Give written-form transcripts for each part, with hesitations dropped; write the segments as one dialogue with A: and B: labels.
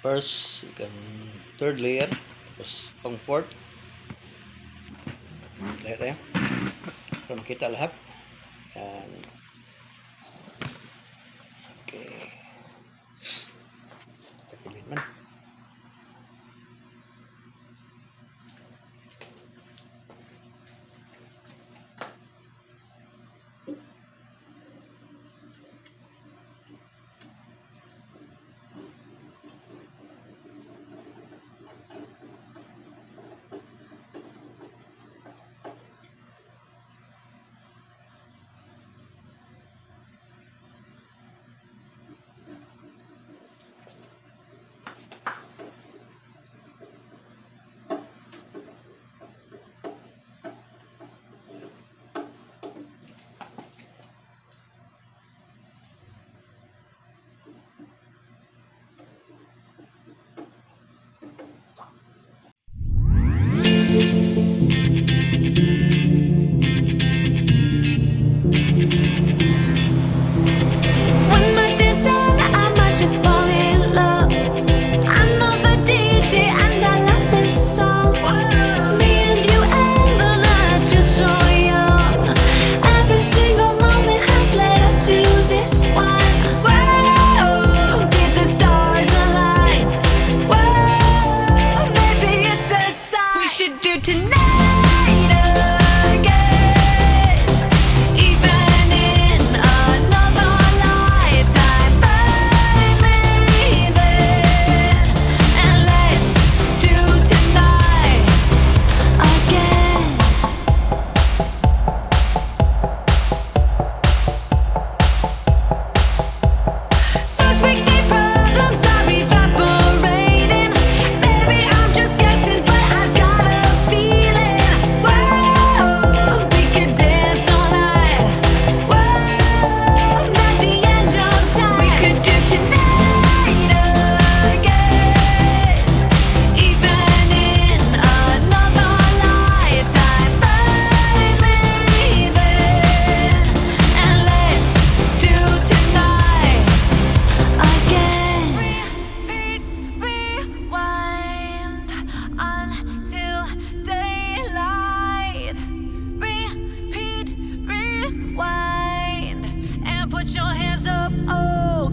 A: First, second, third layer. Tapos pang fourth. Lahat tayo. Para makita lahat. Yan. Okay. Takilin man.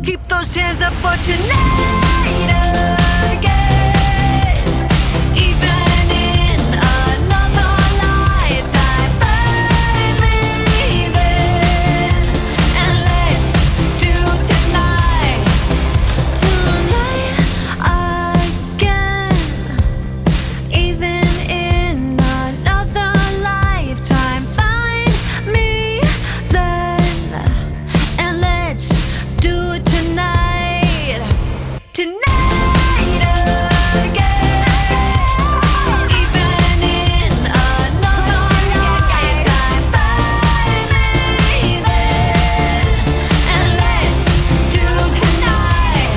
B: Keep those hands up for tonight again. Even in another lifetime, find me then, and let's do tonight again. Even in another lifetime, find me then, and let's do it tonight again. Even in another lifetime, find me then, and let's do tonight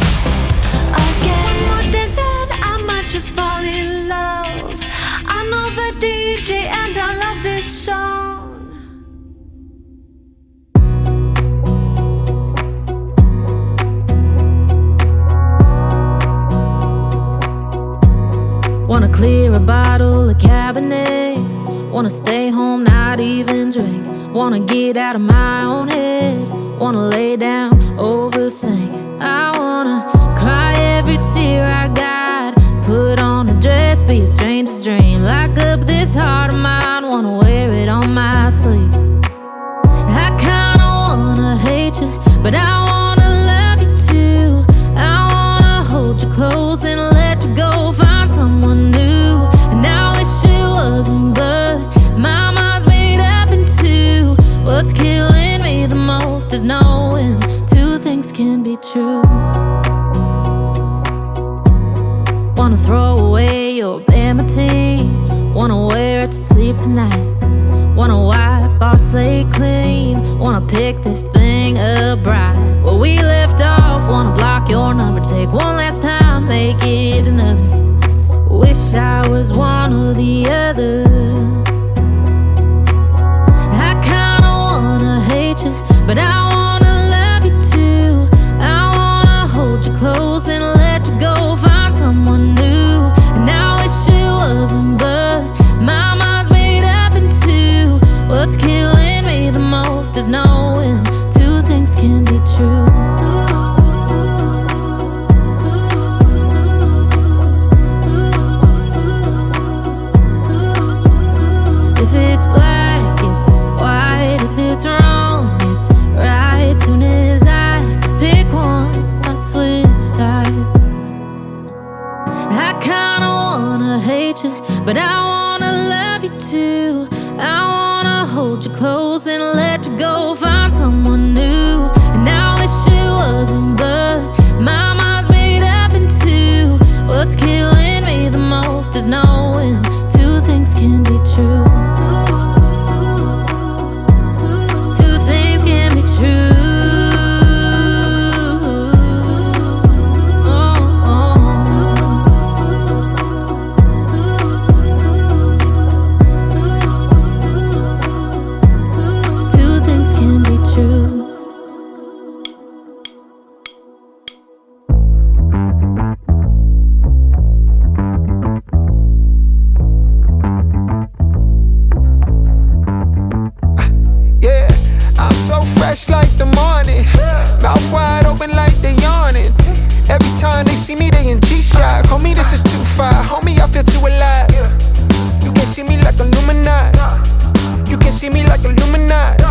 B: again. One more dance and I might just fall in love. I know the DJ and I love this song.
C: Wanna clear a bottle of Cabernet. Wanna stay home, not even drink. Wanna get out of my own head. Wanna lay down, overthink. I wanna cry every tear I got. Put on a dress, be a stranger's dream. Lock up this heart of mine, wanna wear it on my sleeve. I kinda wanna hate you, but I wanna love you too. I wanna hold you close and let you go. Find someone new, and I wish it wasn't blood. My mind's made up in two. What's killing me the most is knowing two things can be true. Wanna throw away your vanity. Wanna wear it to sleep tonight. Wanna wipe our slate clean. Wanna pick this thing up right where we left off. Wanna block your number, take one last time, make it another. Wish I was one or the other. I kinda wanna hate you, but I wanna love you too. I wanna hold you close and let you go. Find too. I wanna hold you close and let you go, find someone new. And I wish it wasn't, but my mind's made up in two. What's killing me the most is knowing two things can be true. Two things can be true. Two things can be true.
D: Yeah, I'm so fresh like the morning. Mouth wide open like they yawning. Every time they see me, they in G-Shock. Homie, this is too far. Homie, I feel too alive. You can see me like Illuminati. You can see me like Illuminati.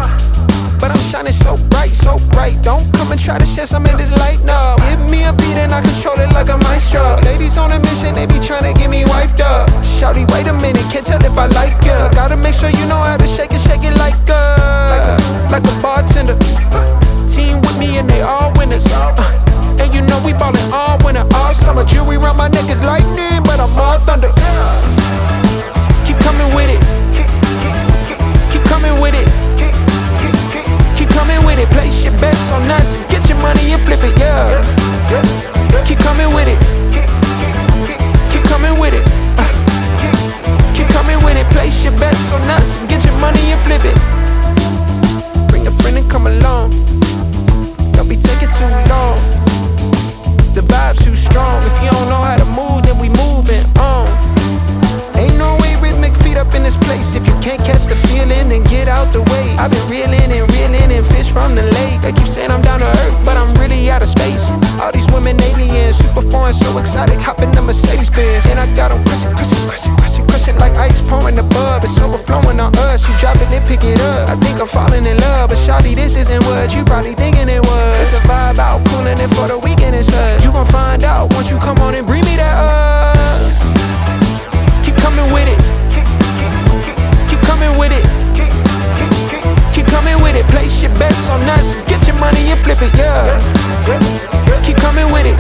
D: But I'm shining so bright, so bright. Don't come and try to share some of this light, no. Give me a beat and I control it like a maestro. Ladies on a mission, they be trying to get me wiped up. Shawty, wait a minute, can't tell if I like ya. Gotta make sure you know how to shake it like a bartender. Team with me and they all winners. And you know we ballin' all winter, all summer. Jewelry around my neck is lightning, but I'm all thunder. Keep coming with it. Keep coming with it. Keep coming with it. Place your bets on us. Get your money and flip it, yeah. Keep coming with it. Keep coming with it. Keep coming with it. Place your bets on us. Get your money and flip it. Bring a friend and come along. Don't be taking too long. The vibe's too strong. If you don't know how to move, then we moving on. Ain't no way rhythmic feet up in this place. If you can't catch the feeling, then get out the way. I've been reeling and fish from the lake. They keep saying I'm down to earth, but I'm really out of space. All these women aliens, super foreign, so exotic. Hop in the Mercedes Benz, and I got them question like ice pouring the bub. It's overflowing on us. You drop it, then pick it up. I think I'm falling in love, but shawty, this isn't what you probably thinking it was. It's a vibe out, cooling it for the weekend. It's us. You gon' find out once you come on and bring me that up. Keep coming with it. Keep coming with it. Keep coming with it. Place your bets on us. Get your money and flip it, yeah. Keep coming with it.